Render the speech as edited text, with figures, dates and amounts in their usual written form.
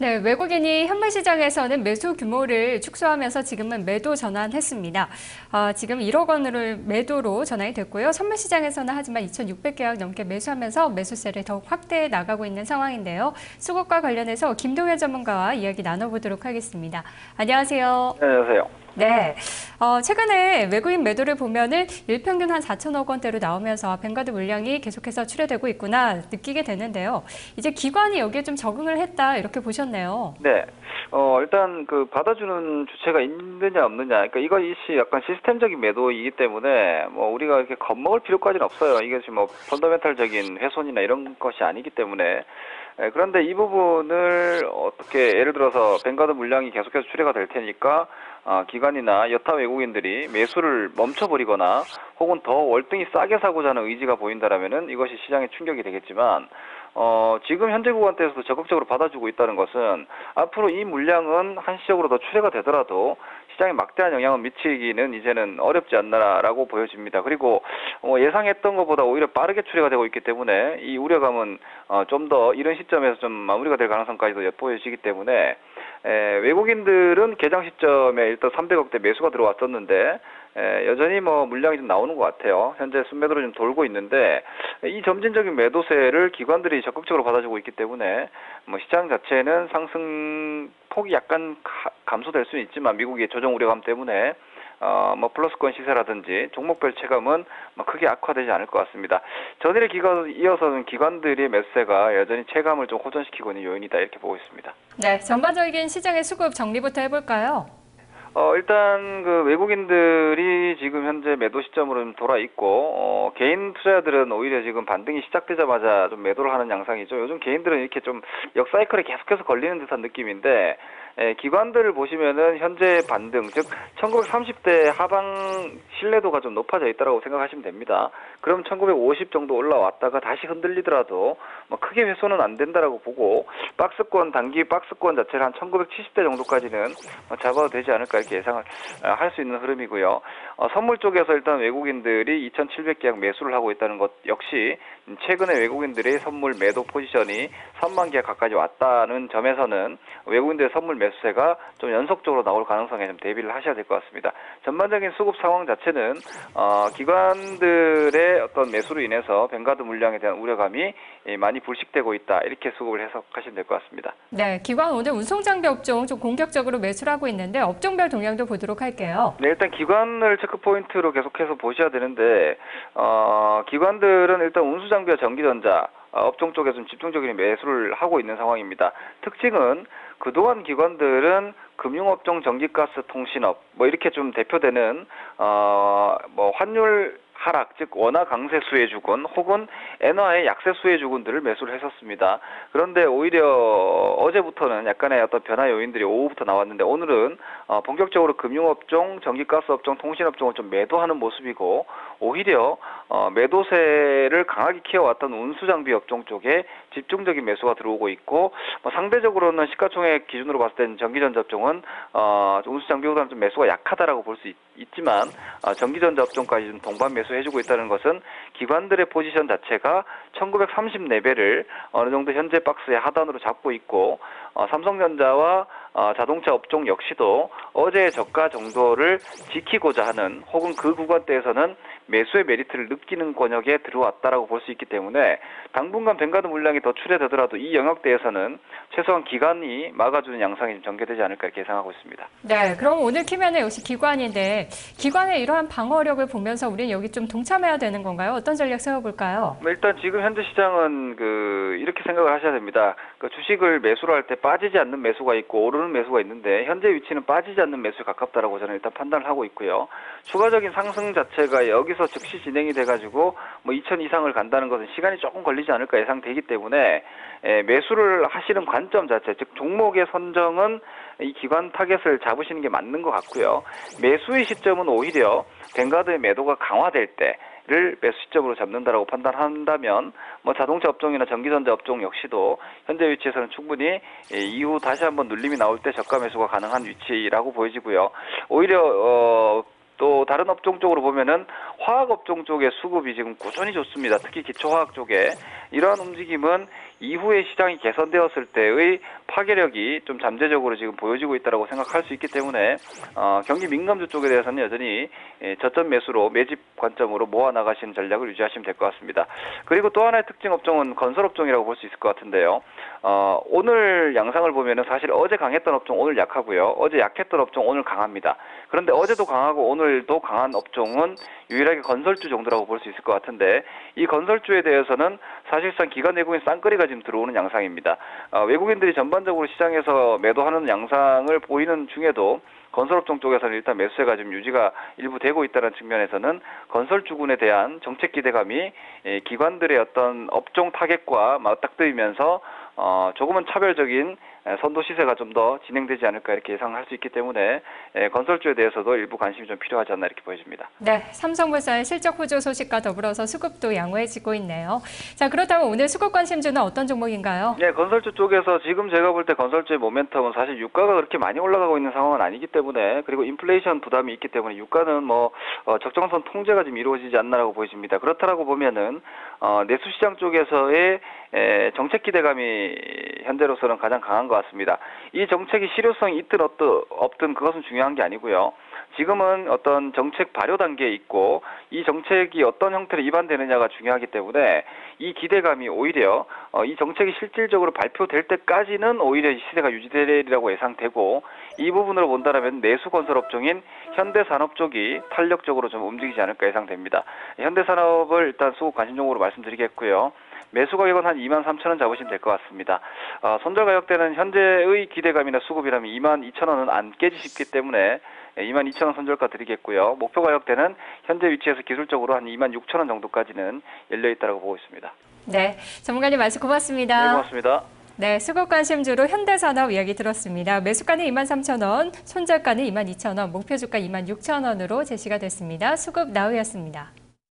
네, 외국인이 현물 시장에서는 매수 규모를 축소하면서 지금은 매도 전환했습니다. 지금 1억 원으로 매도로 전환이 됐고요. 선물 시장에서는 하지만 2,600계약 넘게 매수하면서 매수세를 더욱 확대해 나가고 있는 상황인데요. 수급과 관련해서 김동현 전문가와 이야기 나눠보도록 하겠습니다. 안녕하세요. 네, 안녕하세요. 네, 최근에 외국인 매도를 보면은 일평균 한 4천억 원대로 나오면서 뱅가드 물량이 계속해서 출회되고 있구나 느끼게 되는데요. 이제 기관이 여기에 좀 적응을 했다 이렇게 보셨네요. 네, 일단 받아주는 주체가 있느냐 없느냐, 그러니까 이것이 약간 시스템적인 매도이기 때문에 뭐 우리가 이렇게 겁먹을 필요까지는 없어요. 이것이 뭐 펀더멘탈적인 훼손이나 이런 것이 아니기 때문에. 그런데 이 부분을 어떻게 예를 들어서 뱅가드 물량이 계속해서 출회가 될 테니까 기관이나 여타 외국인들이 매수를 멈춰버리거나 혹은 더 월등히 싸게 사고자 하는 의지가 보인다라면은 이것이 시장에 충격이 되겠지만 지금 현재 구간대에서도 적극적으로 받아주고 있다는 것은 앞으로 이 물량은 한시적으로 더 출회가 되더라도 시장에 막대한 영향을 미치기는 이제는 어렵지 않나라고 보여집니다. 그리고 예상했던 것보다 오히려 빠르게 출회가 되고 있기 때문에 이 우려감은 좀 더 이런 시점에서 좀 마무리가 될 가능성까지도 엿보여지기 때문에 외국인들은 개장 시점에 일단 300억대 매수가 들어왔었는데 여전히 뭐 물량이 좀 나오는 것 같아요. 현재 순매도로 좀 돌고 있는데 이 점진적인 매도세를 기관들이 적극적으로 받아주고 있기 때문에 뭐 시장 자체는 상승 폭이 약간 감소될 수는 있지만 미국의 조정 우려감 때문에 뭐 플러스권 시세라든지 종목별 체감은 뭐 크게 악화되지 않을 것 같습니다. 전일의 기간 이어서는 기관들의 매수세가 여전히 체감을 좀 호전시키고 있는 요인이다 이렇게 보고 있습니다. 네, 전반적인 시장의 수급 정리부터 해볼까요? 일단 외국인들이 지금 현재 매도 시점으로 좀 돌아 있고 개인 투자자들은 오히려 지금 반등이 시작되자마자 좀 매도를 하는 양상이죠. 요즘 개인들은 이렇게 좀 역사이클에 계속해서 걸리는 듯한 느낌인데 기관들을 보시면은 현재 반등, 즉 1930대 하방 신뢰도가 좀 높아져 있다고 생각하시면 됩니다. 그럼 1950 정도 올라왔다가 다시 흔들리더라도 뭐 크게 훼손은 안 된다라고 보고 박스권 단기 박스권 자체를 한 1970대 정도까지는 잡아도 되지 않을까 이렇게 예상을 할 수 있는 흐름이고요. 선물 쪽에서 일단 외국인들이 2,700계약 매수를 하고 있다는 것 역시 최근에 외국인들의 선물 매도 포지션이 3만 계약 가까이 왔다는 점에서는 외국인들의 선물 매수세가 좀 연속적으로 나올 가능성에 좀 대비를 하셔야 될 것 같습니다. 전반적인 수급 상황 자체는 기관들의 어떤 매수로 인해서 뱅가드 물량에 대한 우려감이 많이 불식되고 있다 이렇게 수급을 해석하시면 될 것 같습니다. 네, 기관 오늘 운송장비 업종 좀 공격적으로 매수를 하고 있는데 업종별 동향도 보도록 할게요. 네, 일단 기관을 체크 포인트로 계속해서 보셔야 되는데 기관들은 일단 운수장비와 전기전자 업종 쪽에 좀 집중적인 매수를 하고 있는 상황입니다. 특징은 그동안 기관들은 금융업종, 전기가스, 통신업 뭐 이렇게 좀 대표되는 뭐 환율 하락, 즉 원화 강세 수혜주군 혹은 엔화의 약세 수혜주군들을 매수를 했었습니다. 그런데 오히려 어제부터는 약간의 어떤 변화 요인들이 오후부터 나왔는데 오늘은 본격적으로 금융업종, 전기가스업종, 통신업종을 좀 매도하는 모습이고 오히려 매도세를 강하게 키워왔던 운수장비 업종 쪽에 집중적인 매수가 들어오고 있고 상대적으로는 시가총액 기준으로 봤을 때는 전기전자 업종은 운수장비보다는 좀 매수가 약하다라고 볼 수 있지만 전기전자 업종까지 좀 동반 매수해주고 있다는 것은 기관들의 포지션 자체가 1930레벨을 어느 정도 현재 박스의 하단으로 잡고 있고 삼성전자와 자동차 업종 역시도 어제의 저가 정도를 지키고자 하는 혹은 그 구간대에서는 매수의 메리트를 느끼는 권역에 들어왔다라고 볼 수 있기 때문에 당분간 뱅가드 물량이 더 출회되더라도 이 영역대에서는 최소한 기관이 막아주는 양상이 좀 전개되지 않을까 이렇게 예상하고 있습니다. 네, 그럼 오늘 키면은 역시 기관인데 기관의 이러한 방어력을 보면서 우리는 여기 좀 동참해야 되는 건가요? 어떤 전략 세워볼까요? 일단 지금 현재 시장은 이렇게 생각을 하셔야 됩니다. 주식을 매수를 할 때 빠지지 않는 매수가 있고 오르는 매수가 있는데 현재 위치는 빠지지 않는 매수에 가깝다라고 저는 일단 판단을 하고 있고요. 추가적인 상승 자체가 여기서 즉시 진행이 돼가지고 뭐 2천 이상을 간다는 것은 시간이 조금 걸리지 않을까 예상되기 때문에 매수를 하시는 관점 자체, 즉 종목의 선정은 이 기관 타겟을 잡으시는 게 맞는 것 같고요. 매수의 시점은 오히려 뱅가드의 매도가 강화될 때를 매수 시점으로 잡는다라고 판단한다면 뭐 자동차 업종이나 전기전자 업종 역시도 현재 위치에서는 충분히 이후 다시 한번 눌림이 나올 때 저가 매수가 가능한 위치라고 보여지고요. 오히려 또 다른 업종 쪽으로 보면은 화학 업종 쪽의 수급이 지금 꾸준히 좋습니다. 특히 기초화학 쪽에 이러한 움직임은 이후에 시장이 개선되었을 때의 파괴력이 좀 잠재적으로 지금 보여지고 있다고 생각할 수 있기 때문에 경기 민감주 쪽에 대해서는 여전히 저점 매수로 매집 관점으로 모아 나가시는 전략을 유지하시면 될 것 같습니다. 그리고 또 하나의 특징 업종은 건설 업종이라고 볼 수 있을 것 같은데요. 오늘 양상을 보면은 사실 어제 강했던 업종 오늘 약하고요. 어제 약했던 업종 오늘 강합니다. 그런데 어제도 강하고 오늘도 강한 업종은 유일하게 건설주 정도라고 볼 수 있을 것 같은데 이 건설주에 대해서는 사실상 기관 외국인 쌍끌이가 지금 들어오는 양상입니다. 외국인들이 전반적으로 시장에서 매도하는 양상을 보이는 중에도 건설업종 쪽에서는 일단 매수세가 좀 유지가 일부 되고 있다는 측면에서는 건설주군에 대한 정책 기대감이 기관들의 어떤 업종 타겟과 맞닥뜨리면서 조금은 차별적인 선도 시세가 좀 더 진행되지 않을까 이렇게 예상할 수 있기 때문에 건설주에 대해서도 일부 관심이 좀 필요하지 않나 이렇게 보여집니다. 네, 삼성물산의 실적 호조 소식과 더불어서 수급도 양호해지고 있네요. 자, 그렇다면 오늘 수급 관심주는 어떤 종목인가요? 네, 건설주 쪽에서 지금 제가 볼 때 건설주의 모멘텀은 사실 유가가 그렇게 많이 올라가고 있는 상황은 아니기 때문에 그리고 인플레이션 부담이 있기 때문에 유가는 적정선 통제가 지금 이루어지지 않나라고 보여집니다. 그렇다라고 보면은 내수시장 쪽에서의 정책 기대감이 현재로서는 가장 강한 것 같습니다. 이 정책이 실효성이 있든 없든 그것은 중요한 게 아니고요. 지금은 어떤 정책 발효 단계에 있고 이 정책이 어떤 형태로 입안되느냐가 중요하기 때문에 이 기대감이 오히려 이 정책이 실질적으로 발표될 때까지는 오히려 이 시세가 유지되리라고 예상되고 이 부분으로 본다면 내수 건설 업종인 현대산업 쪽이 탄력적으로 좀 움직이지 않을까 예상됩니다. 현대산업을 일단 수급 관심종으로 말씀드리겠고요. 매수 가격은 한 23,000원 잡으시면 될 것 같습니다. 손절 가격대는 현재의 기대감이나 수급이라면 22,000원은 안 깨지시기 때문에 22,000원 손절가 드리겠고요. 목표 가격대는 현재 위치에서 기술적으로 한 26,000원 정도까지는 열려있다고 보고 있습니다. 네, 전문가님 말씀 고맙습니다. 네, 고맙습니다. 네, 수급 관심주로 현대산업 이야기 들었습니다. 매수가는 23,000원, 손절가는 22,000원, 목표주가 26,000원으로 제시가 됐습니다. 수급 나우였습니다.